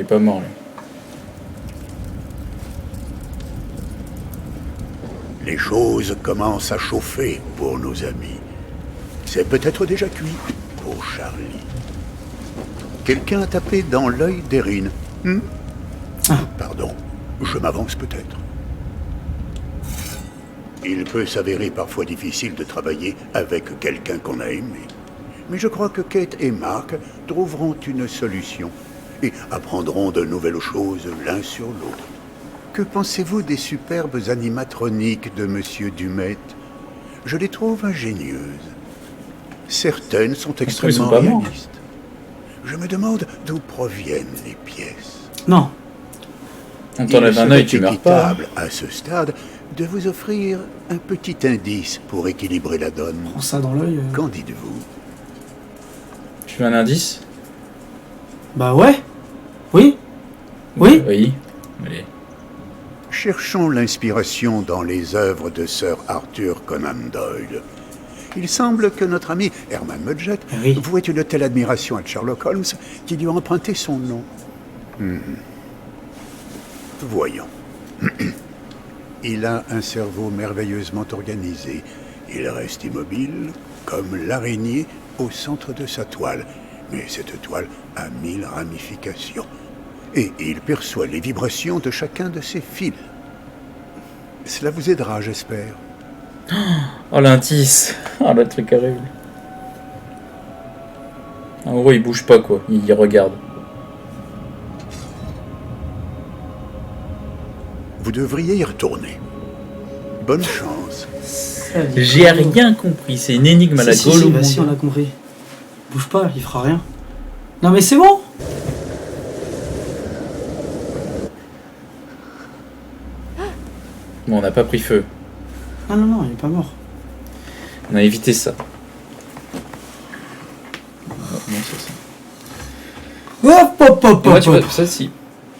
est pas mort, lui. Les choses commencent à chauffer pour nos amis. C'est peut-être déjà cuit pour Charlie. Quelqu'un a tapé dans l'œil d'Erin. Pardon, je m'avance peut-être. Il peut s'avérer parfois difficile de travailler avec quelqu'un qu'on a aimé. Mais je crois que Kate et Mark trouveront une solution et apprendront de nouvelles choses l'un sur l'autre. Que pensez-vous des superbes animatroniques de Monsieur Dumet? Je les trouve ingénieuses. Certaines sont extrêmement réalistes. Je me demande d'où proviennent les pièces. Non. On t'enlève un œil, tu meurs pas. À ce stade, de vous offrir un petit indice pour équilibrer la donne. Prends ça dans l'œil. Qu'en dites-vous? Tu veux un indice? Bah ouais. Oui. Oui. Oui. Allez. Cherchons l'inspiration dans les œuvres de Sir Arthur Conan Doyle. Il semble que notre ami Herman Mudgett vouait une telle admiration à Sherlock Holmes qu'il lui a emprunté son nom. Voyons. Il a un cerveau merveilleusement organisé. Il reste immobile, comme l'araignée au centre de sa toile. Mais cette toile a 1000 ramifications. Et il perçoit les vibrations de chacun de ses fils. Cela vous aidera, j'espère. Oh, l'indice. Oh, le truc horrible. En gros, il bouge pas, quoi. Il regarde. Vous devriez y retourner. Bonne chance. J'ai rien compris. C'est une énigme à la Gollum. Si, on a compris. Bouge pas, il fera rien. Non mais c'est bon. Bon, on n'a pas pris feu. Non, il est pas mort. On a évité ça. Non, c'est ça. Hop. Moi, tu vois, ça, si.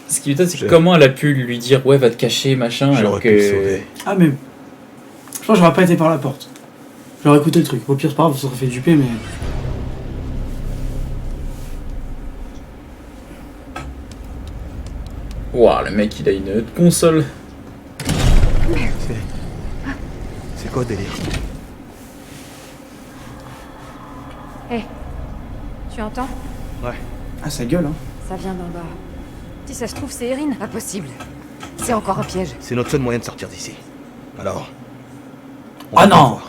Ce qui m'étonne, c'est que comment elle a pu lui dire ouais, va te cacher, machin, alors que. Ah, mais. Je pense que j'aurais pas été par la porte. J'aurais écouté le truc. Au pire, c'est pas grave, ça aurait fait duper, mais. Waouh, le mec, il a une console. C'est quoi le délire? Hé, tu entends? Ouais. Ah, ça gueule, hein. Ça vient d'en bas. Si ça se trouve, c'est Erin. Impossible. C'est encore un piège. C'est notre seul moyen de sortir d'ici. Alors... Ah non!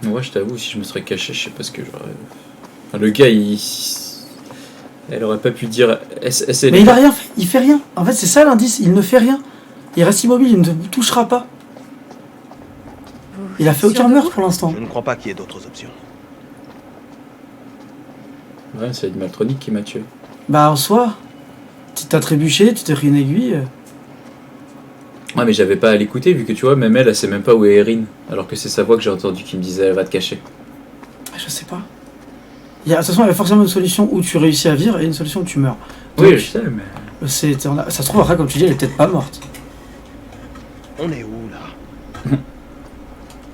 Moi, je t'avoue, si je me serais caché, je sais pas ce que j'aurais... Enfin, le gars, il... Elle aurait pas pu dire... Mais il a rien fait, il fait rien. En fait, c'est ça l'indice, il ne fait rien. Il reste immobile, il ne touchera pas. Il a fait aucun meurtre pour l'instant. Je ne crois pas qu'il y ait d'autres options. Ouais, c'est l'animatronique qui m'a tué. Bah, en soi, tu t'as trébuché, tu t'es pris une aiguille. Ouais, mais j'avais pas à l'écouter, vu que tu vois, même elle sait même pas où est Erin. Alors que c'est sa voix que j'ai entendue qui me disait elle va te cacher. Je sais pas. De toute façon, il y a forcément une solution où tu réussis à vivre et une solution où tu meurs. Donc, oui, je sais, mais... Ça se trouve, après, comme tu dis, elle est peut-être pas morte. On est où, là?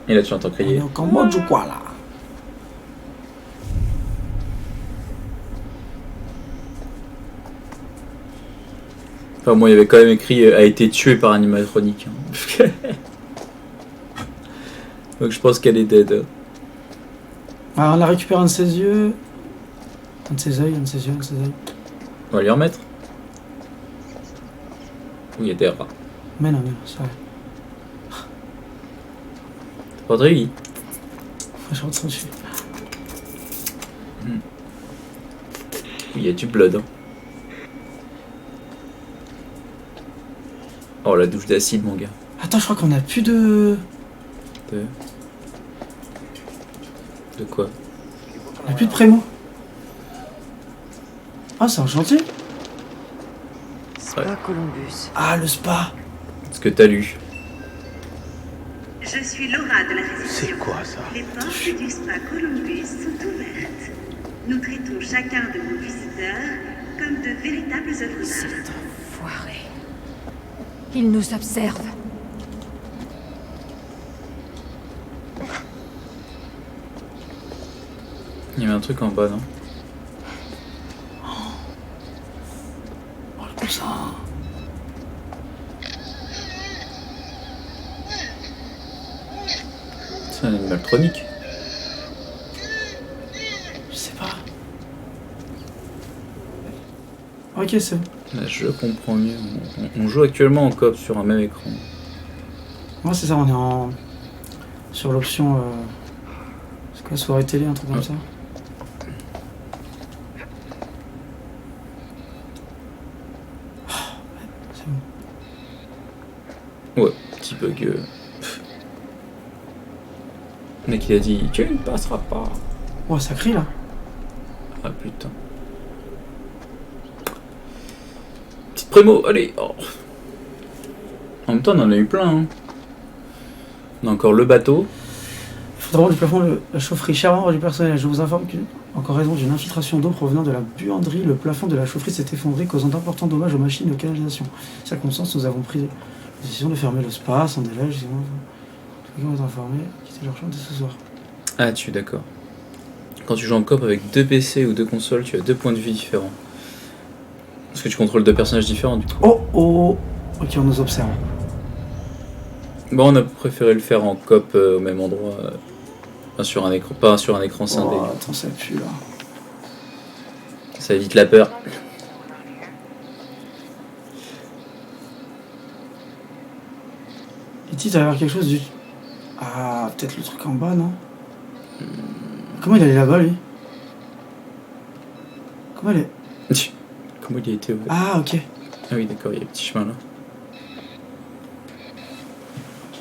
Et là, tu entends crier. On est au Cambodge ou quoi, là? Enfin, moi, il y avait quand même écrit a été tué par animatronique. Hein. Donc, je pense qu'elle est dead. Alors, on a récupéré un de ses yeux. Un de ses yeux, un de ses yeux. On va lui remettre. Oui, il y a des rats. Mais non, c'est vrai. T'as pas de réveil. Je rentre dessus. Oui, il y a du blood. Hein. Oh, la douche d'acide, mon gars. Attends, je crois qu'on a plus de... De quoi? On a plus de prémo. Ah, c'est un chantier? Spa Columbus. Ah, le spa. Ce que t'as lu. Je suis Laura de la réception. C'est quoi ça? Les portes du Spa Columbus sont ouvertes. Nous traitons chacun de nos visiteurs comme de véritables œuvres C'est d'art. enfoiré. Il nous observe. Il y avait un truc en bas, non? C'est un animal chronique. Je sais pas. Ok, c'est... Là, je comprends mieux. On joue actuellement en coop sur un même écran. Moi, c'est ça, on est en... Sur l'option... C'est quoi, soirée télé, un truc comme ça. C'est bon. Ouais, petit bug. Le mec il a dit tu ne passeras pas. Oh, ça crie là. Ah putain. Petite prémo, allez. Oh. En même temps on en a eu plein. Hein. On a encore le bateau. Il faudra rendre du plafond la chaufferie. Cher membre du personnel, je vous informe qu'en raison d'une infiltration d'eau provenant de la buanderie, le plafond de la chaufferie s'est effondré, causant d'importants dommages aux machines de canalisation. Circonstance, nous avons pris la décision de fermer le spa sans délai. Je vous informer, quittez leur chambre dès ce soir. Ah tu es d'accord. Quand tu joues en coop avec 2 PC ou 2 consoles, tu as 2 points de vue différents. Parce que tu contrôles 2 personnages différents du coup. Oh oh. Ok, on nous observe. Bon on a préféré le faire en coop au même endroit. Enfin, sur un écran, pas sur un écran scindé. Oh, attends, ça pue là. Ça évite la peur. E.T. t'as l'air quelque chose du... Ah, peut-être le truc en bas, non? Comment il allait là-bas, lui? Comment il est... Comment il a été ouvert? Ah, ok. Ah oui d'accord, il y a un petit chemin là. Ok.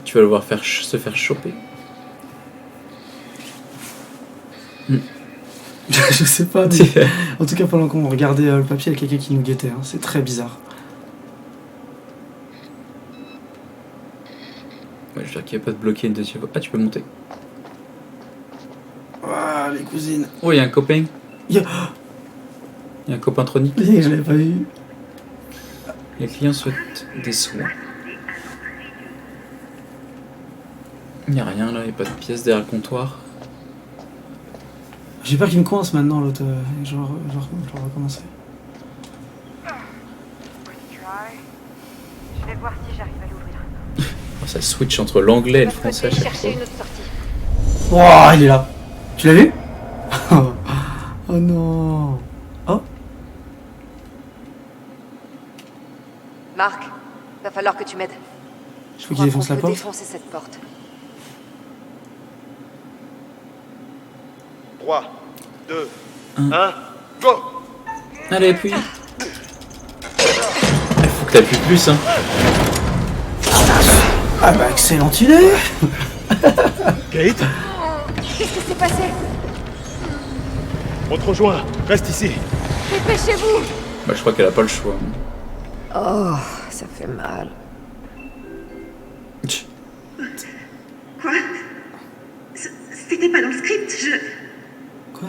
Tu vas le voir se faire choper. Je sais pas, mais... En tout cas, pendant qu'on regardait le papier, il y a quelqu'un qui nous guettait, hein. C'est très bizarre. Ouais, je veux dire qu'il n'y a pas de bloqué une deuxième fois. Ah, tu peux monter. Ah, les cousines. Oh, il y a un copain. Il y a... Il y a un copain tronique. Je l'avais pas vu. Les clients souhaitent des soins. Il n'y a rien là, il n'y a pas de pièce derrière le comptoir. J'ai peur qu'il me coince maintenant, l'autre. Je vais recommencer. Je vais voir si j'arrive à l'ouvrir. Oh, ça switch entre l'anglais et le français à chaque fois. Chercher une autre sortie. Oh, il est là. Tu l'as vu? Oh non. Oh. Marc, va falloir que tu m'aides. Je crois qu'il défonce la porte. Défoncer cette porte. 3, 2, 1, go! Allez, appuie. Il faut que t'appuies plus, hein. Ah bah, excellent idée. Kate, Qu'est-ce qui s'est passé? on te rejoint. Reste ici. Dépêchez-vous! Bah, je crois qu'elle a pas le choix. Oh, ça fait mal. Quoi? C'était pas dans le script, Quoi?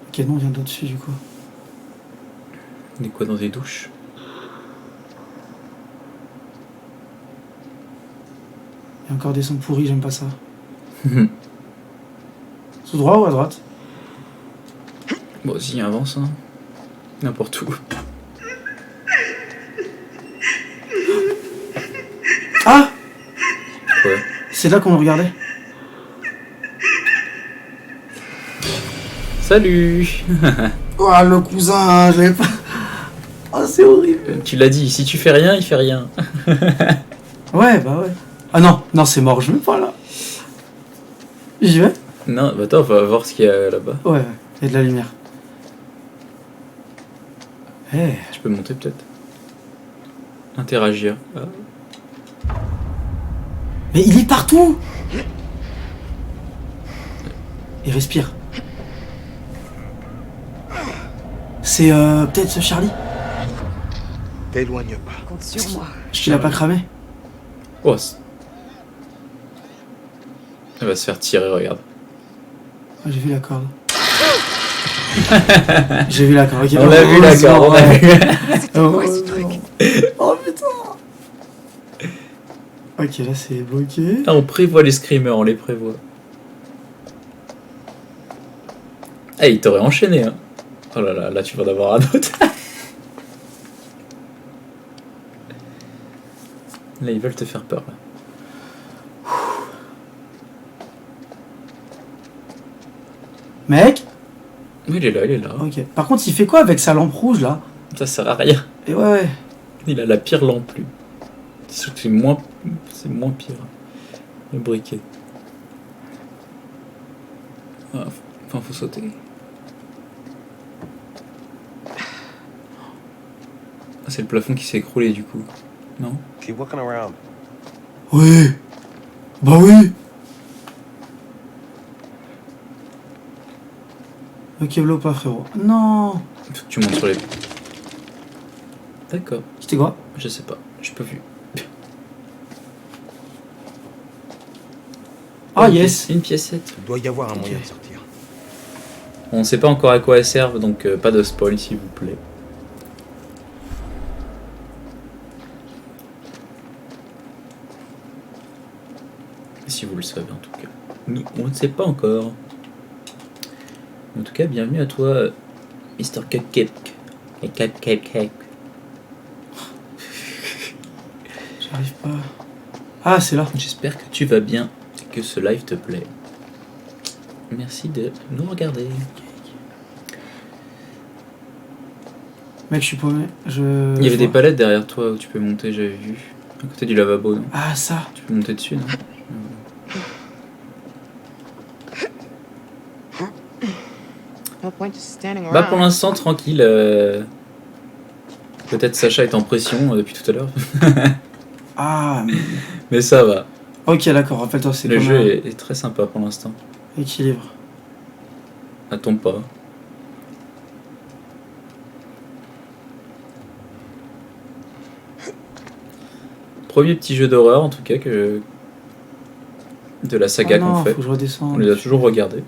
Ok, non, on vient d'au-dessus, du coup. On est quoi dans des douches? Il y a encore des sons pourris, j'aime pas ça. Tout droit ou à droite? Bon, si, avance, hein. N'importe où. Ah! Quoi? C'est là qu'on le regardait. Salut. Oh, le cousin, je l'avais pas... Oh, c'est horrible. Tu l'as dit, si tu fais rien, il fait rien. Ouais, bah ouais. Ah non, non, c'est mort, je vais pas là. J'y vais? Non, bah attends, on va voir ce qu'il y a là-bas. Ouais, il y a de la lumière. Eh, Tu peux monter peut-être. Interagir. Ah. mais il est partout! Il respire. C'est peut-être ce Charlie. T'éloigne pas. Compte sur moi. Est-ce qu'il a pas cramé? Oh, elle va se faire tirer, regarde. Ah, j'ai vu la corde. J'ai vu la corde. Ok, On l'a vu la corde, on l'a vu. C'était quoi ce truc? Oh putain! Ok, là c'est bloqué. Ah, on prévoit les screamers, on les prévoit. Ah, il t'aurait enchaîné, hein. Oh là là, là tu vas en avoir un autre. Là, ils veulent te faire peur. Là. Mec. Oui, il est là, il est là. Ok. Par contre, il fait quoi avec sa lampe rouge là? Ça sert à rien. Et ouais. Il a la pire lampe, lui. C'est moins pire. Le briquet. Ah, enfin, faut sauter. Ah, c'est le plafond qui s'est écroulé, du coup. Non? Keep walking around. Oui. Bah oui. Ok, v'là pas, frérot. Non. Faut que tu montes sur les... D'accord. C'était quoi? Je sais pas. J'ai pas vu. Ah, yes. Une piécette. Il doit y avoir un Ok. moyen de sortir. On sait pas encore à quoi elles servent, donc pas de spoil, s'il vous plaît. Si vous le savez, en tout cas. Nous, on ne sait pas encore. En tout cas, bienvenue à toi, Mr. Cupcake. Et Cupcake. J'arrive pas. Ah, c'est là. J'espère que tu vas bien et que ce live te plaît. Merci de nous regarder. Mec, je suis paumé. Je... Il y avait je des vois. palettes derrière toi où tu peux monter, j'avais vu. À côté du lavabo, non? Ah, ça. Tu peux monter dessus, non? No point just standing Bah around. pour l'instant tranquille. Peut-être Sacha est en pression depuis tout à l'heure. Ah, Mais ça va. ok, d'accord. Rappelle-toi, c'est Le comme jeu un est très sympa pour l'instant. équilibre. Attends pas. Premier petit jeu d'horreur en tout cas que de la saga Ah non, qu'on fait. faut que je redescende. On les a toujours regardés.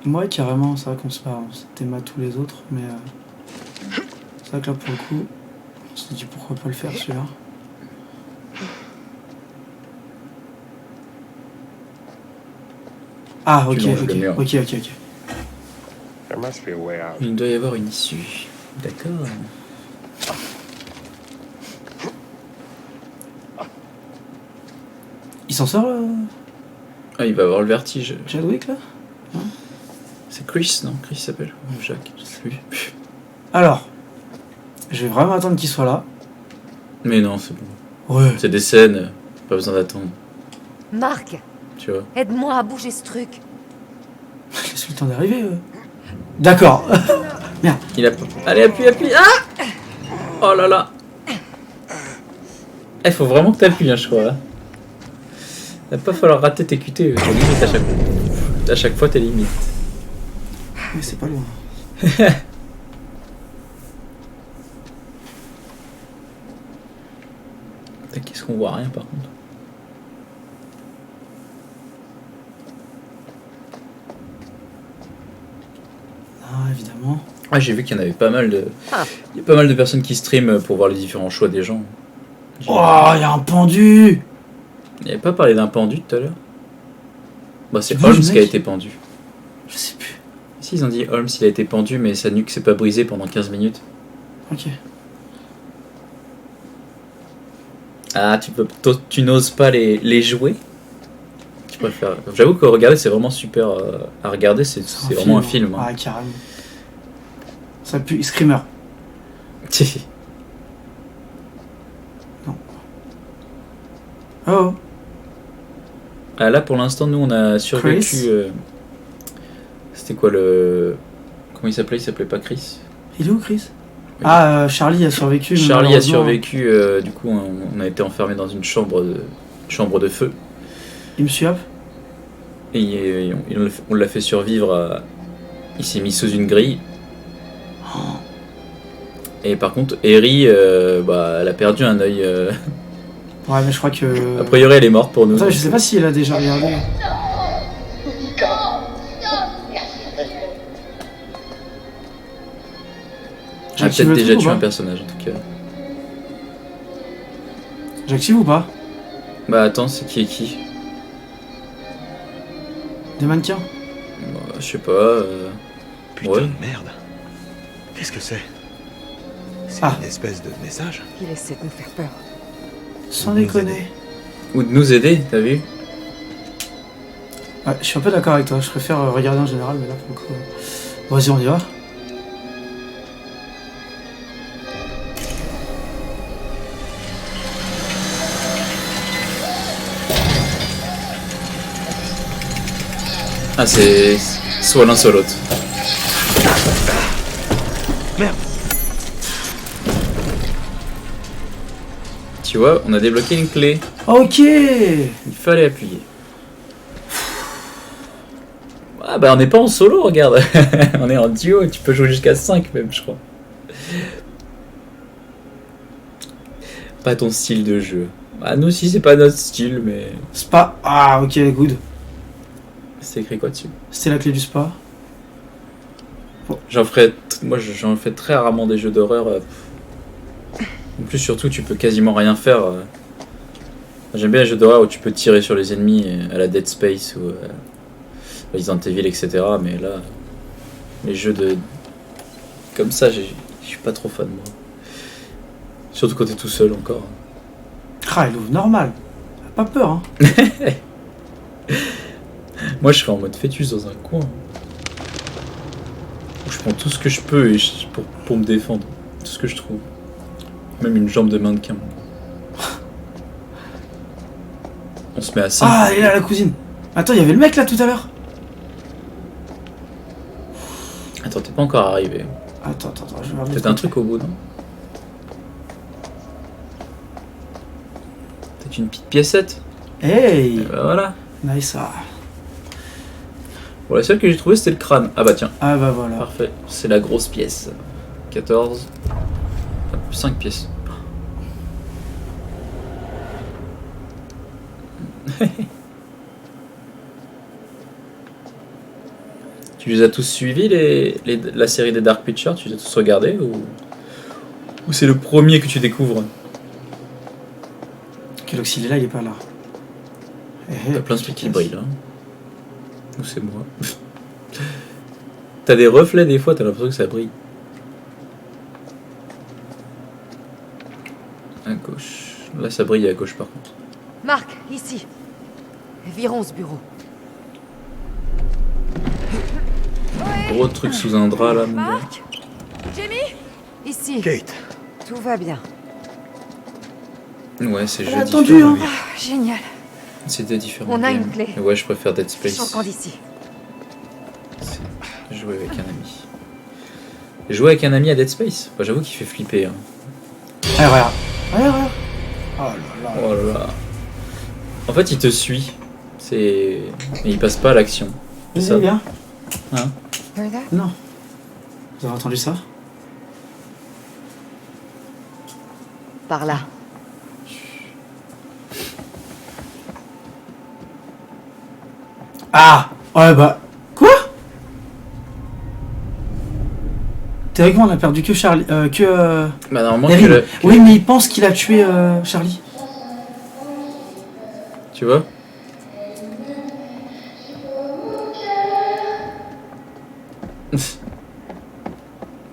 Ouais, carrément, c'est vrai qu'on se démat tous les autres, mais c'est vrai que là, pour le coup, on s'est dit pourquoi pas le faire celui-là. Ah, ok, Tu longes ok, le mur. ok. There must be a way out. Il doit y avoir une issue. D'accord. Il s'en sort, Ah, il va avoir le vertige. Chadwick, là? C'est Chris, non? Chris s'appelle? Ou Jacques, je sais plus. Alors, je vais vraiment attendre qu'il soit là. Mais non, c'est bon. Ouais. C'est des scènes, pas besoin d'attendre. Marc, Tu vois. aide-moi à bouger ce truc. Laisse le temps d'arriver. D'accord. Il a... Allez, appuie. Ah! Oh là là. Il faut vraiment que t'appuies, hein, je crois. Là. Il va pas falloir rater tes QT. T'es limite à chaque fois. À chaque fois, t'es limite. Mais c'est pas loin. Qu'est-ce qu'on voit rien par contre. Ah, évidemment. Ah, j'ai vu qu'il y en avait pas mal de... Il y a pas mal de personnes qui streament pour voir les différents choix des gens. Oh, il y a un pendu. Il avait pas parlé d'un pendu tout à l'heure? Bah c'est Oui, Holmes mec. qui a été pendu. Je sais plus. Si, ils ont dit Holmes il a été pendu mais sa nuque s'est pas brisée pendant 15 minutes. Ok. Ah, tu n'oses pas les jouer? Tu préfères... J'avoue que regarder c'est vraiment super à regarder, c'est vraiment un film. Hein. Ah, carrément. Ça pue. Screamer. Oh. Ah, là pour l'instant nous on a survécu... Chris C'était quoi le... Comment il s'appelait? Il s'appelait pas Chris? Il est où, Chris? Ah, Charlie a survécu. mais Charlie a malheureusement- survécu, du coup on a été enfermé dans une chambre de feu. Il me suit, hop. Et on l'a fait survivre. Il s'est mis sous une grille. Et par contre, Eri, elle a perdu un œil. Ouais, mais je crois que. A priori, elle est morte pour nous. Attends, je sais pas si elle a déjà regardé. Elle a J'active peut-être le déjà truc ou tué pas un personnage en tout cas. J'active ou pas? Bah attends, c'est qui est qui? Des mannequins? Je sais pas. Putain Ouais. de merde. Qu'est-ce que c'est? C'est Ah. une espèce de message. Il essaie de nous faire peur. Sans Nous déconner. aider. Ou de nous aider, t'as vu? Ouais, je suis un peu d'accord avec toi. Je préfère regarder en général, mais là, pour le coup... Vas-y, on y va. Ah, c'est soit l'un soit l'autre. Merde. Tu vois, on a débloqué une clé. Ok. Il fallait appuyer. Ah bah on n'est pas en solo, regarde. On est en duo, tu peux jouer jusqu'à 5 même, je crois. Pas ton style de jeu. Ah nous aussi c'est pas notre style, mais... Spa. Ah, ok, good. C'est écrit quoi dessus? C'était la clé du spa. Moi j'en fais très rarement des jeux d'horreur. En plus surtout tu peux quasiment rien faire. J'aime bien les jeux d'horreur où tu peux tirer sur les ennemis à la Dead Space ou Resident Evil, etc. Mais là, les jeux de comme ça, je suis pas trop fan moi. Surtout quand t'es tout seul encore. Ah, elle ouvre normal. Pas peur, hein. Moi je serais en mode fœtus dans un coin. Où je prends tout ce que je peux pour me défendre. Tout ce que je trouve. Même une jambe de mannequin. On se met à 5. Ah, elle est là, la cousine. Attends, il y avait le mec là tout à l'heure. Attends, t'es pas encore arrivé. Attends, je vais regarder. Peut-être un truc au bout, non? Peut-être une petite piécette. Hey. Et bah voilà. Nice. Ah. Bon, la seule que j'ai trouvée c'était le crâne. Ah bah tiens, Ah bah voilà. parfait. C'est la grosse pièce. 14. 5 pièces. Tu les as tous suivis, la série des Dark Pictures? Tu les as tous regardés ou c'est le premier que tu découvres? Quel auxiliaire là, il est pas là. T'as plein de trucs qui brillent là. Ou c'est moi? T'as des reflets des fois, t'as l'impression que ça brille. À gauche. Là ça brille à gauche par contre. Marc, ici. Virons ce bureau. Gros truc sous un drap là, mon gars. Marc? Jamie? Ici. Kate. Tout va bien. Ouais, c'est Elle jeu a attendu, différent. hein. Ah, génial. C'est des différents. On a games. une clé. Mais ouais, je préfère Dead Je Space. t'entends d'ici. Jouer avec un ami. Jouer avec un ami à Dead Space, bah, j'avoue qu'il fait flipper. Hein. Ah, regarde. Regarde. Oh là là. Oh là là. En fait, il te suit. Mais il passe pas à l'action. C'est Vas-y, ça. viens. Hein? Heard that? Non. Vous avez entendu ça? Par là. Ah. Ouais bah. Quoi? Théoriquement, on a perdu que Charlie. Bah normalement, Erin. Oui, mais il pense qu'il a tué Charlie. tu vois.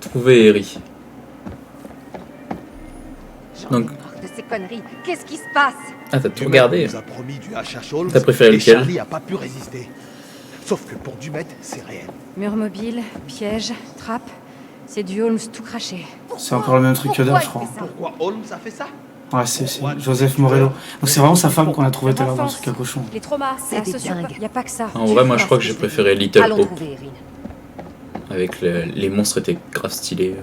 Trouver Eri. J'en ai Donc- marre de ces conneries. Qu'est-ce qui se passe? Ah, t'as tout regardé. nous a promis du HH Holmes. T'as préféré et lequel? Charlie a pas pu résister. Sauf que pour Dumet, c'est réel. Mur mobile, piège, trappe. C'est du Holmes tout craché. C'est encore le même truc que d'hab, je crois. Pourquoi Holmes a fait ça? Ouais, c'est Joseph Morello. Donc c'est vraiment sa femme qu'on a trouvé tout à l'heure dans le truc à cochon. Les traumas, c'est la des sociopathe. dingues. Y a pas que ça. En vrai, moi je crois que j'ai préféré Little Allons Hope. trouver Erin. Avec les monstres étaient grave stylés.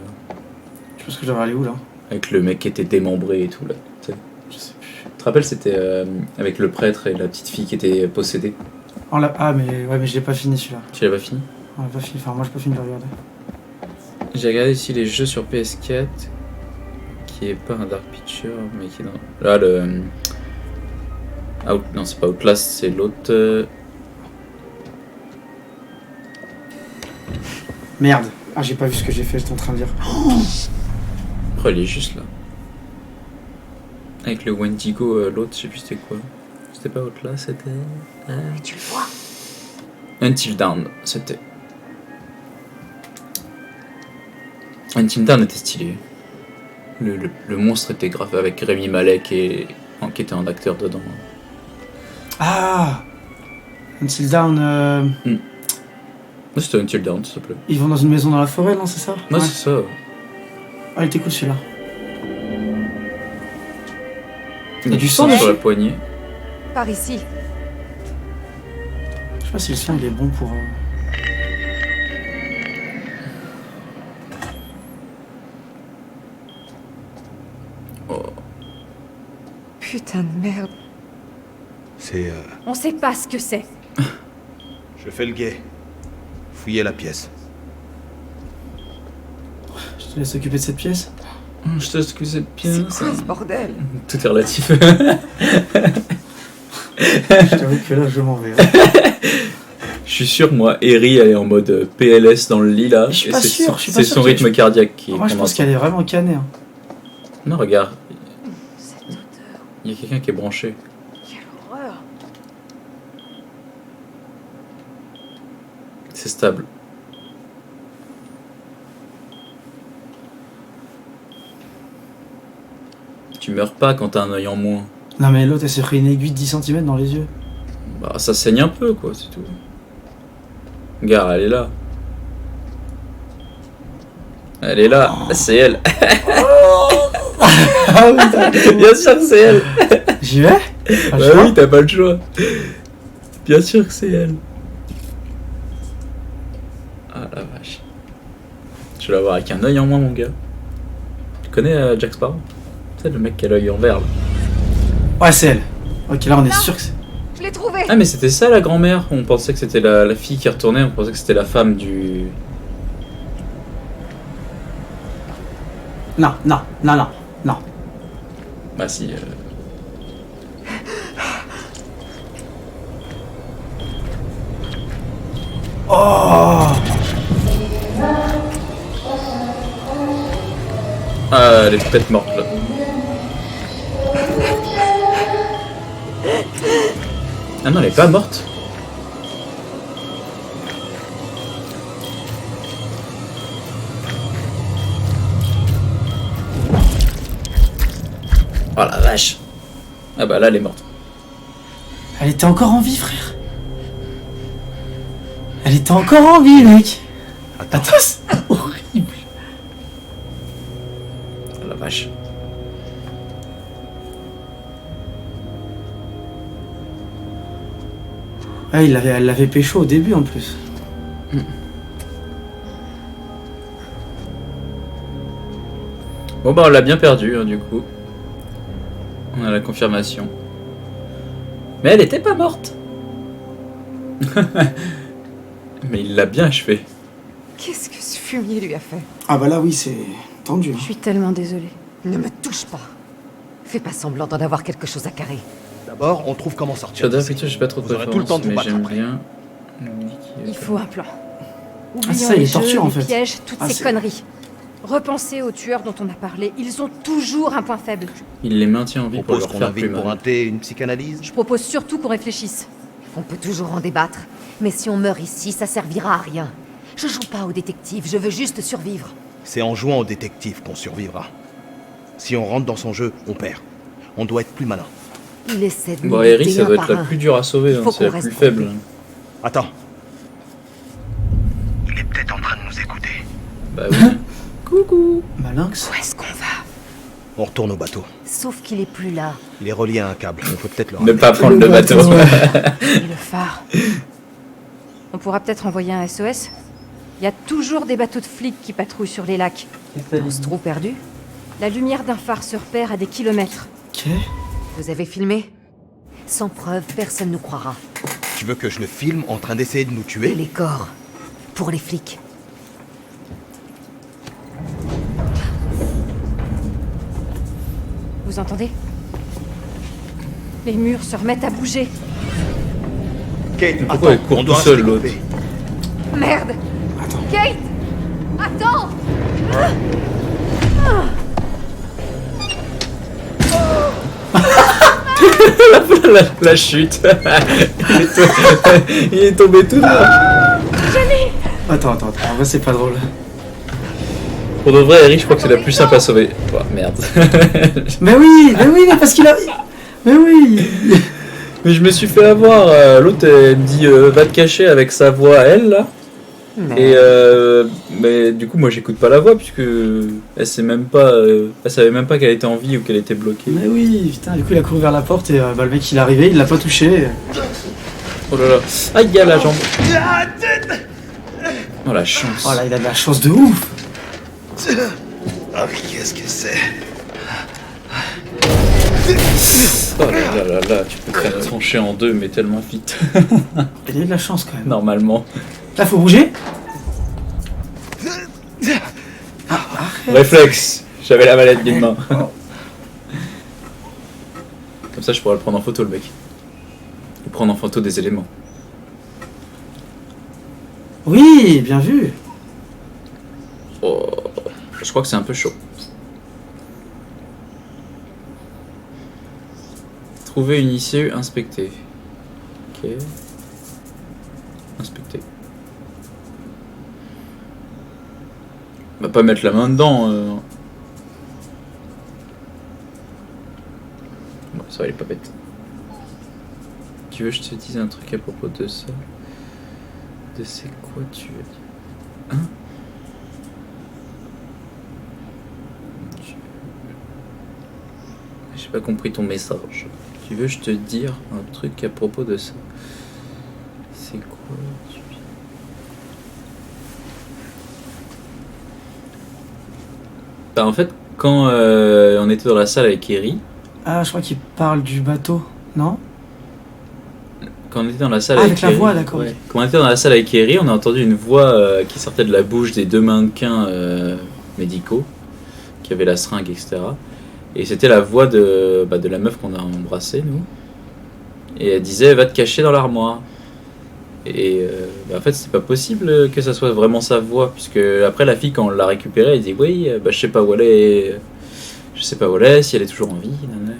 Je pense que je devrais aller où là? Avec le mec qui était démembré et tout là. Tu sais. Je sais plus. Tu te rappelles, c'était avec le prêtre et la petite fille qui était possédée. Ah, mais ouais, mais je l'ai pas fini celui-là. Tu l'as pas fini? On l'a pas fini. Enfin, moi j'ai pas fini de le regarder. J'ai regardé ici les jeux sur PS4, qui est pas un Dark Picture, mais qui est dans... Là, le... Non, c'est pas Outlast, c'est l'autre... Merde. Ah, j'ai pas vu ce que j'ai fait, j'étais en train de dire. Après, il est juste là. Avec le Wendigo, l'autre, je sais plus c'était quoi. C'était pas Outlast, c'était... Tu le vois? Until Dawn, c'était... Until Dawn était stylé. Le monstre était grave avec Rémi Malek qui était un acteur dedans. Ah, Until Dawn. C'était Until Dawn, s'il te plaît. Ils vont dans une maison dans la forêt, non, c'est ça? Ouais, c'est ça. Ah, il était cool celui-là. Il y a du sang sur la dessus. poignée. Par ici. Je sais pas si le son il est bon pour. Oh. Putain de merde. C'est... On sait pas ce que c'est. Je fais le guet. Fouillez la pièce. Je te laisse t'occuper de cette pièce. Je sais ce que c'est bien. C'est quoi ce bordel? Tout est relatif. Je t'avoue que là je m'en vais. Je suis sûr, moi, Eri, elle est en mode PLS dans le lit là. Je suis et pas c'est sûr, son- je suis pas C'est sûr son que- rythme cardiaque qui. Moi je pense qu'elle est vraiment cannée. Hein. Non, regarde, Cette odeur. il y a quelqu'un qui est branché. Quelle horreur. C'est stable. Tu meurs pas quand t'as un œil en moins. Non mais l'autre elle s'est pris une aiguille de 10 cm dans les yeux. Bah, ça saigne un peu, quoi, c'est tout. Regarde, elle est là. Elle est là, c'est elle. Ah oui, Bien sûr que c'est elle. j'y vais. Ah, Bah je vois. oui, t'as pas le choix. Bien sûr que c'est elle. Ah la vache. Je vais la voir avec un œil en moins, mon gars. Tu connais Jack Sparrow? C'est le mec qui a l'œil en vert là. Ouais c'est elle. Ok là on est Non. sûr que c'est. Je l'ai trouvé. Ah mais c'était ça la grand-mère. On pensait que c'était la fille qui retournait, on pensait que c'était la femme du... Non, non, non, non, non. Bah si... Oh. Ah, elle est peut-être morte là. Ah non, elle est pas morte. Oh la vache. Ah bah là, elle est morte. Elle était encore en vie frère. Elle était encore en vie mec. Attends, c'est horrible. Oh la vache. Ah, elle l'avait pécho au début en plus. Bon bah on l'a bien perdu hein, du coup. On a la confirmation. Mais elle était pas morte. Mais il l'a bien achevé. Qu'est-ce que ce fumier lui a fait? Ah bah là oui c'est tendu. Je suis tellement désolée. Ne me touche pas. Fais pas semblant d'en avoir quelque chose à carrer. D'abord, on trouve comment sortir. Shadow d'ici. Picture, j'ai pas trop de Vous aurez tout le temps préférence, de vous mais battre j'aime après. bien. Il faut un plan. Ah, Oublions ça, il les est torture, jeux, en les fait. pièges, toutes Ah, ces c'est- conneries. Repensez aux tueurs dont on a parlé. Ils ont toujours un point faible. Il les maintient en vie On pour propose leur qu'on faire plus invite pour un mal. thé une psychanalyse. Je propose surtout qu'on réfléchisse. On peut toujours en débattre. Mais si on meurt ici, ça servira à rien. Je joue pas au détective, je veux juste survivre. C'est en jouant au détective qu'on survivra. Si on rentre dans son jeu, on perd. On doit être plus malin. Il essaie de nous Bon, Eri, buter ça un doit être par la un. plus dure à sauver, Il hein, faut c'est la qu'on plus reste faible. groupés. Attends. Il est peut-être en train de nous écouter. Bah oui. Coucou. Malinx. Où est-ce qu'on va? On retourne au bateau. Sauf qu'il est plus là. Il est relié à un câble. On peut peut-être le Ne ramener. pas prendre le bateau. Et le phare. On pourra peut-être envoyer un SOS. Il y a toujours des bateaux de flics qui patrouillent sur les lacs. Dans ce trou perdu, la lumière d'un phare se repère à des kilomètres. Ok. Vous avez filmé? Sans preuve, personne ne nous croira. Tu veux que je le filme en train d'essayer de nous Et tuer? les corps. Pour les flics. Vous entendez? Les murs se remettent à bouger. Kate, pourquoi elle court on doit tout seul, rester l'autre groupés. Merde! Attends. Kate! Attends! la chute. Il est tombé tout droit. Attends. En vrai c'est pas drôle. Pour de vrai, Eric, je crois que c'est la plus simple à sauver. Oh, merde. Mais oui, mais parce qu'il a... Mais oui. Mais je me suis fait avoir. L'autre, elle me dit va te cacher avec sa voix à elle, là. Et mais du coup, moi, j'écoute pas la voix, puisque elle sait même pas. Elle savait même pas qu'elle était en vie ou qu'elle était bloquée. Mais oui, putain, du coup, il a couru vers la porte et le mec, il est arrivé, il l'a pas touché. Oh là là. Aïe, il y a la jambe. Oh la chance. Oh là, il a de la chance de ouf. Ah, qu'est-ce que c'est? Oh là là là, tu peux te faire trancher en deux, mais tellement vite. Il a eu de la chance quand même. Normalement. Là, faut bouger. Réflexe. J'avais la mallette d'une main. Comme ça, je pourrais le prendre en photo, le mec. Ou prendre en photo des éléments. Oui, bien vu. Oh, je crois que c'est un peu chaud. Trouver une issue, inspecter. Ok. Inspecter. On va pas mettre la main dedans. Bon, ça va, il est pas bête. Tu veux que je te dise un truc à propos de ça? De c'est quoi tu veux dire? Hein? J'ai pas compris ton message. Tu veux que je te dise un truc à propos de ça? C'est quoi tu... Bah, en fait, quand on était dans la salle avec Eri... Ah, je crois qu'il parle du bateau, non? Quand on était dans la salle avec la Eri, voix, d'accord. ouais. Quand on était dans la salle avec Eri, on a entendu une voix qui sortait de la bouche des deux mannequins médicaux, qui avaient la seringue, etc. Et c'était la voix de la meuf qu'on a embrassée, nous. Et elle disait, va te cacher dans l'armoire. Et en fait, c'était pas possible que ça soit vraiment sa voix, puisque après, la fille, quand on l'a récupérée, elle dit, oui, je sais pas où elle est. Je sais pas où elle est, si elle est toujours en vie. Nanana.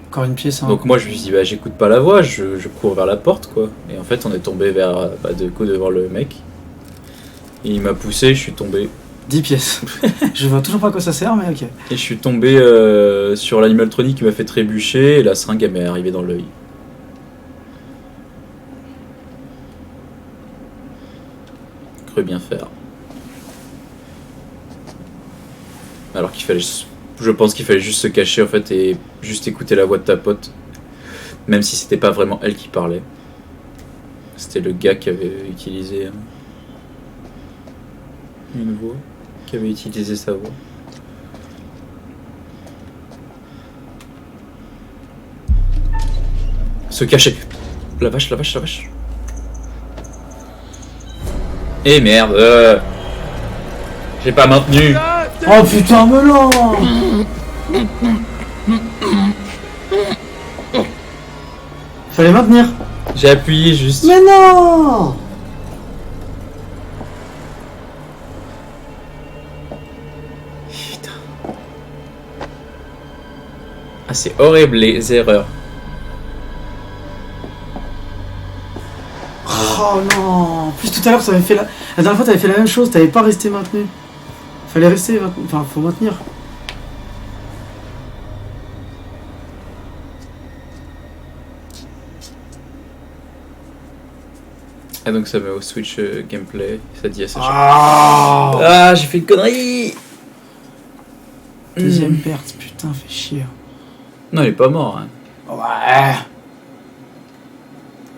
Encore une pièce. Hein. Donc moi, je me suis dit, j'écoute pas la voix, je cours vers la porte, quoi. Et en fait, on est tombé vers, de coup devant le mec. Et il m'a poussé, je suis tombé. 10 pièces. Je vois toujours pas à quoi ça sert, mais ok. Et je suis tombé sur l'animaltronique qui m'a fait trébucher, et la seringue, elle m'est arrivée dans l'œil. Cru bien faire. Alors qu'il fallait... Je pense qu'il fallait juste se cacher, en fait, et juste écouter la voix de ta pote. Même si c'était pas vraiment elle qui parlait. C'était le gars qui avait utilisé une voix. Qui avait utilisé sa voix. Se cacher. La vache, la vache, la vache. Eh merde. J'ai pas maintenu. Oh putain, mais non. Fallait maintenir. J'ai appuyé juste. Mais non. Putain. Ah, c'est horrible les erreurs. Oh non. En plus tout à l'heure, ça avait fait la dernière fois, t'avais fait la même chose. T'avais pas resté maintenu. Fallait rester. Enfin, faut maintenir. Ah, donc ça met au Switch gameplay. Ça dit à ça. Ah, J'ai fait une connerie. Deuxième perte, putain, fait chier. Non, il est pas mort. Hein. Ouais.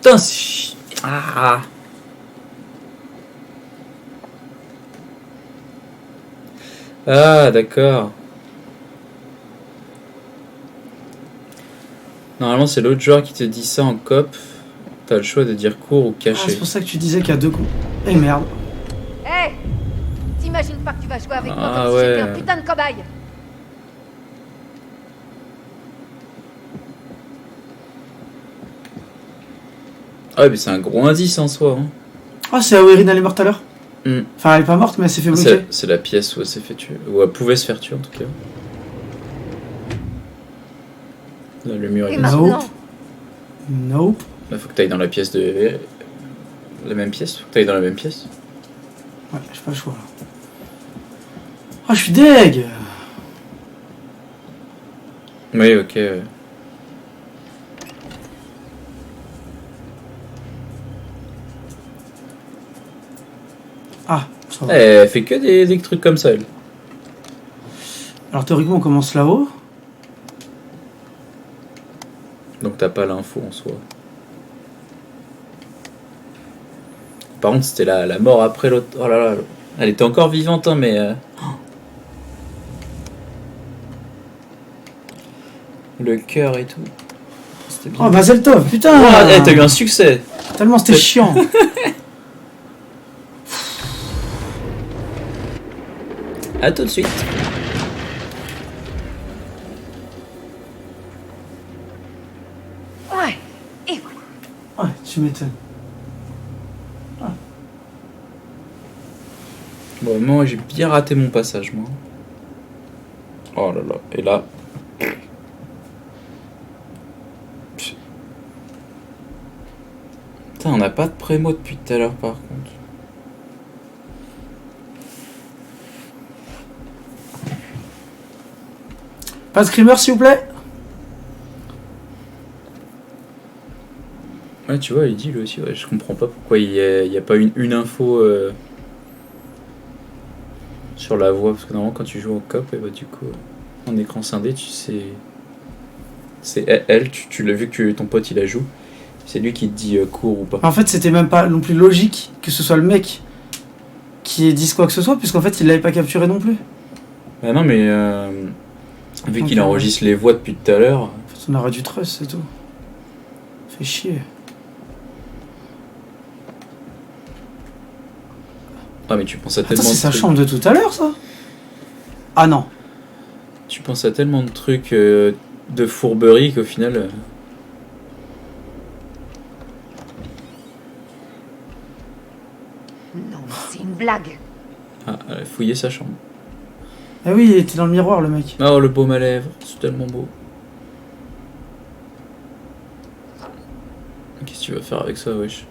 Putain, c'est... Ah. Ah, d'accord. Normalement, c'est l'autre joueur qui te dit ça en coop. T'as le choix de dire court ou Ah, caché. c'est pour ça que tu disais qu'il y a deux coups. Eh merde. Hé T'imagines pas que tu vas jouer avec moi Ah, comme si j'étais ouais. un putain de cobaye. Ah ouais, mais c'est un gros indice en soi. Hein. Ah, c'est où Erin elle est morte à l'heure. Mm. Enfin, elle est pas morte, mais elle s'est fait bloquer. C'est la pièce où elle s'est fait tuer. Où elle pouvait se faire tuer en tout cas. Là, le mur Et est... maintenant Nope. Là, faut que t'ailles dans la pièce de... La même pièce. Faut que t'ailles dans la même pièce. Ouais, j'ai pas le choix là. Ah, je suis deg. Oui, ok. Ouais. Ah, ça va. Elle fait que des trucs comme ça, elle. Alors théoriquement on commence là-haut. Donc t'as pas l'info en soi. Par contre, c'était la mort après l'autre. Oh là là. Elle était encore vivante, hein, mais... Le cœur et tout. C'était bien. Oh, Mazel Tov, putain. Ouah, t'as eu un succès. Tellement c'était chiant. À tout de suite. Ouais, et voilà. Ouais, tu m'étonnes. Bon, moi j'ai bien raté mon passage, moi. Oh là là. Et là... Putain, on n'a pas de prémo depuis tout à l'heure, par contre. Pas de screamer s'il vous plaît. Ouais, tu vois, il dit lui aussi, ouais, je comprends pas pourquoi il y a pas une info sur la voix, parce que normalement quand tu joues au cop, et bah du coup, en écran scindé, tu sais... C'est elle, tu l'as vu que ton pote il la joue, c'est lui qui te dit cours ou pas. En fait c'était même pas non plus logique que ce soit le mec qui ait dit quoi que ce soit, puisqu'en fait il l'avait pas capturé non plus. Bah non mais, vu qu'il enregistre les voix depuis tout à l'heure... En fait on aurait du trust, c'est tout. Fait chier. Ah mais tu penses à Attends, tellement c'est de sa trucs. chambre de tout à l'heure ça. Ah non. Tu penses à tellement de trucs de fourberie qu'au final... Non, mais c'est une blague. Ah, elle a fouillé sa chambre. Ah oui, il était dans le miroir le mec. Oh le baume à lèvres, c'est tellement beau. Qu'est-ce que tu vas faire avec ça, wesh?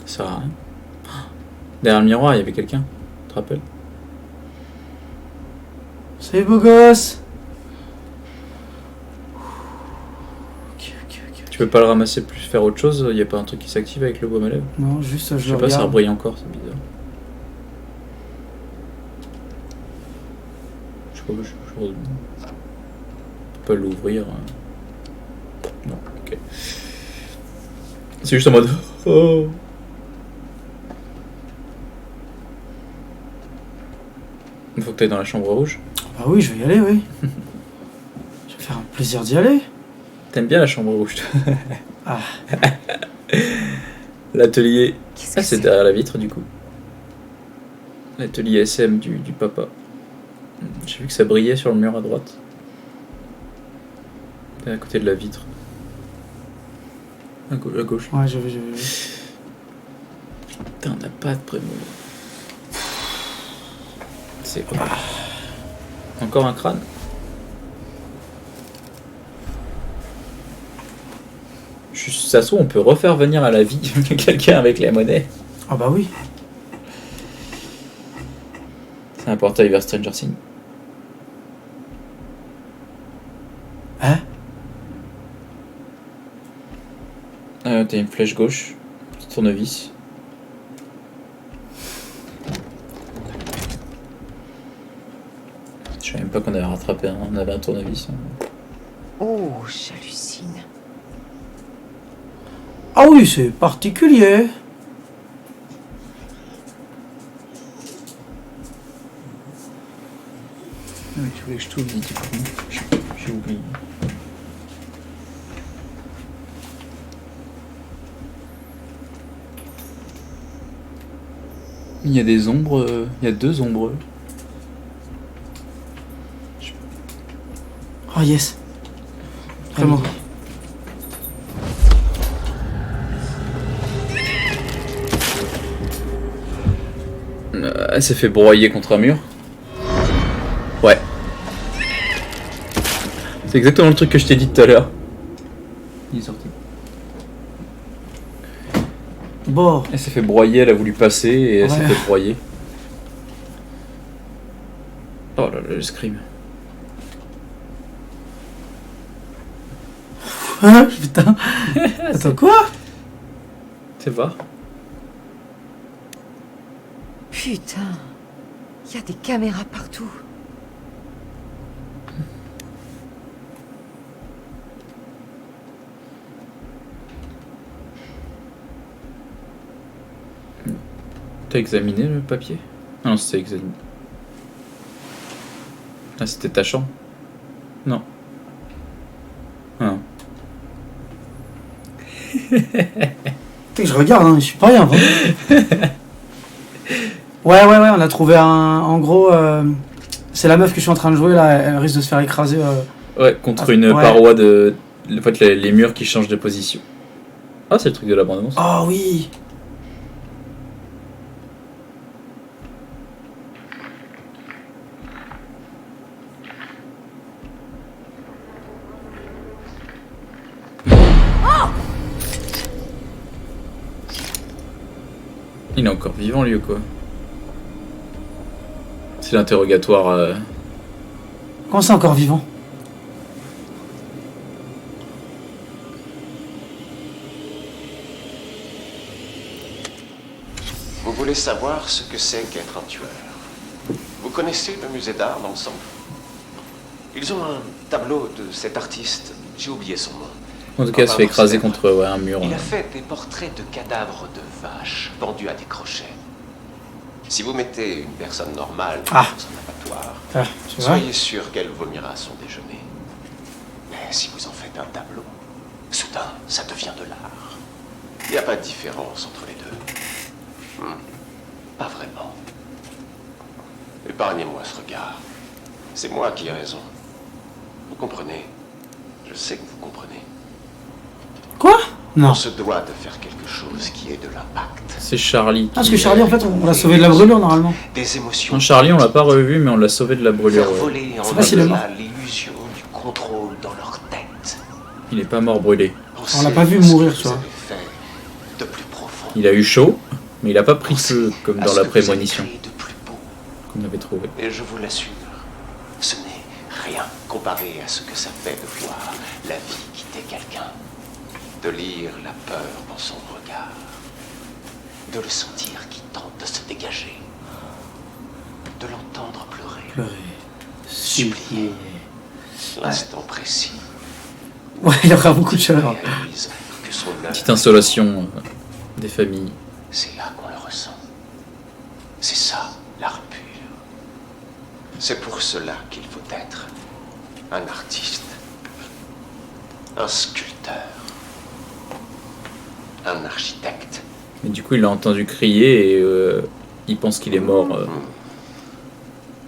Ça sert à rien. Derrière le miroir, il y avait quelqu'un. Tu te rappelles? Salut beau gosse. Tu peux pas le ramasser plus, faire autre chose? Il y a pas un truc qui s'active avec le baume à lèvres? Non, juste Je je sais le pas, ça regarde. brille encore, c'est bizarre. Je sais pas, je peux pas l'ouvrir. Non, ok. C'est juste en mode... Oh. Il faut que t'ailles dans la chambre rouge. Bah oui, je vais y aller, oui. Je vais faire un plaisir d'y aller. T'aimes bien la chambre rouge, toi? Ah. L'atelier... Qu'est-ce que Ah, c'est c'est? derrière la vitre, du coup. L'atelier SM du papa. J'ai vu que ça brillait sur le mur à droite. À côté de la vitre. À gauche. Ouais, je vais. Putain, on n'a pas de prémo. C'est quoi? Encore un crâne? Ça se trouve, on peut refaire venir à la vie quelqu'un avec la monnaie. Ah bah oui. C'est un portail vers Stranger Things. Hein? T'as une flèche gauche, petit tournevis. Je savais même pas qu'on avait rattrapé on avait un tournevis. Oh, j'hallucine. Ah oui, c'est particulier. Ah oui, tu voulais que je t'oublie du coup. J'ai oublié. Il y a des ombres, il y a deux ombres. Ah yes. Vraiment. Elle s'est fait broyer contre un mur. Ouais. C'est exactement le truc que je t'ai dit tout à l'heure. Il est sorti. Bon. Elle s'est fait broyer, elle a voulu passer et elle s'est Ouais. fait broyer. Oh là là, le scream. Hein, putain. Attends, quoi? C'est va. Putain, il y a des caméras partout. T'as examiné le papier? Ah non, c'était examiné. Ah, c'était ta chambre? Non. Ah non. Putain, je regarde, hein, je suis pas rien. Vraiment. Ouais, on a trouvé un. En gros, c'est la meuf que je suis en train de jouer là, elle risque de se faire écraser. Ouais, contre Ah, une ouais. paroi de... En fait, les murs qui changent de position. Ah, c'est le truc de la bande-annonce. Oh oui! Il est encore vivant, lui, ou quoi? C'est l'interrogatoire... Comment c'est encore vivant? Vous voulez savoir ce que c'est qu'être un tueur? Vous connaissez le musée d'art dans le centre? Ils ont un tableau de cet artiste, j'ai oublié son nom. En tout cas, elle se fait écraser contre un mur. Il a fait des portraits de cadavres de vaches pendus à des crochets. Si vous mettez une personne normale dans un abattoir, C'est vrai? soyez sûr qu'elle vomira à son déjeuner. Mais si vous en faites un tableau, soudain, ça devient de l'art. Il n'y a pas de différence entre les deux. Pas vraiment. Épargnez-moi ce regard. C'est moi qui ai raison. Vous comprenez? Je sais que vous comprenez. Quoi? Non. On se doit de faire quelque chose qui ait de l'impact. C'est Charlie. Ah, parce que Charlie, en fait, on l'a sauvé de la brûlure normalement. Des émotions. Non, Charlie, on l'a pas revu, mais on l'a sauvé de la brûlure. Faire Ouais. voler en C'est pas s'il est mort. au-delà l'illusion du contrôle dans leur tête. Il est pas mort brûlé. On l'a pas vu Pensez mourir, ce que tu vois. vous avez fait de plus profond. Il a eu chaud, mais il a pas pris Pensez feu, comme à dans ce la que vous avez prémonition créé de plus beau. qu'on avait trouvé. Et je vous l'assure, ce n'est rien comparé à ce que ça fait de voir la vie quitter quelqu'un. De lire la peur dans son regard. De le sentir qui tente de se dégager. De l'entendre pleurer. Supplier. L'instant précis. Ouais, il y aura beaucoup de chaleur. Réalise que son œuvre, Petite insolation des familles. c'est là qu'on le ressent. C'est ça, l'art pur. C'est pour cela qu'il faut être un artiste, un sculpteur, un architecte. Mais du coup, il a entendu crier et il pense qu'il est mort.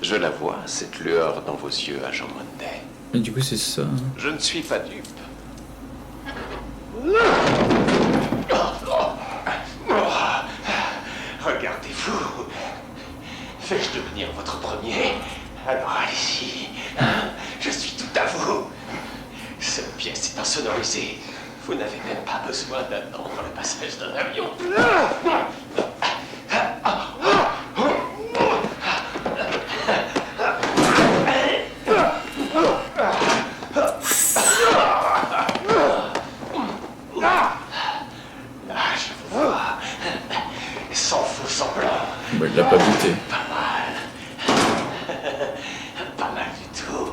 Je la vois, cette lueur dans vos yeux, agent Monday. Mais du coup, c'est ça. Hein. Je ne suis pas dupe. Regardez-vous. Fais-je devenir votre premier? Alors allez-y. Je suis tout à vous. Cette pièce est insonorisée. Vous n'avez même pas besoin d'attendre le passage d'un avion. Là, je vous vois. Sans faux semblant. Bah, il l'a pas buté. Pas mal. Pas mal du tout.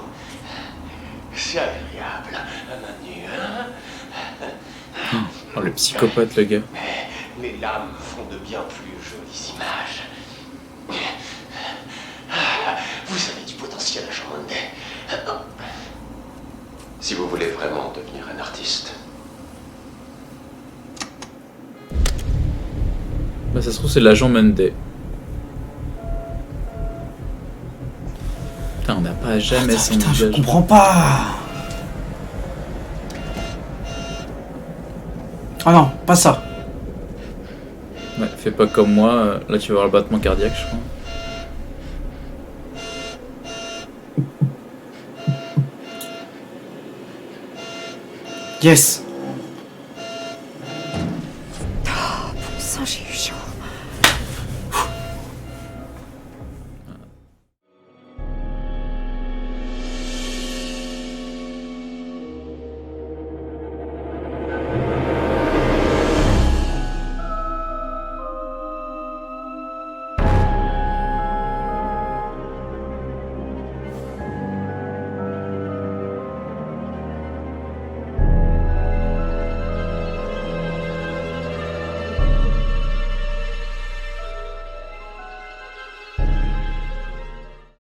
C'est agréable, un nu, hein? Oh, le psychopathe, le gars. Mais les lames font de bien plus jolies images. Vous avez du potentiel, agent Monday. Si vous voulez vraiment devenir un artiste, Bah, ça se trouve, c'est l'agent Monday. Putain, on n'a pas jamais son Putain, je visage. comprends pas. Ah non, pas ça. Ouais, fais pas comme moi. Là, tu vas avoir le battement cardiaque, je crois. Yes.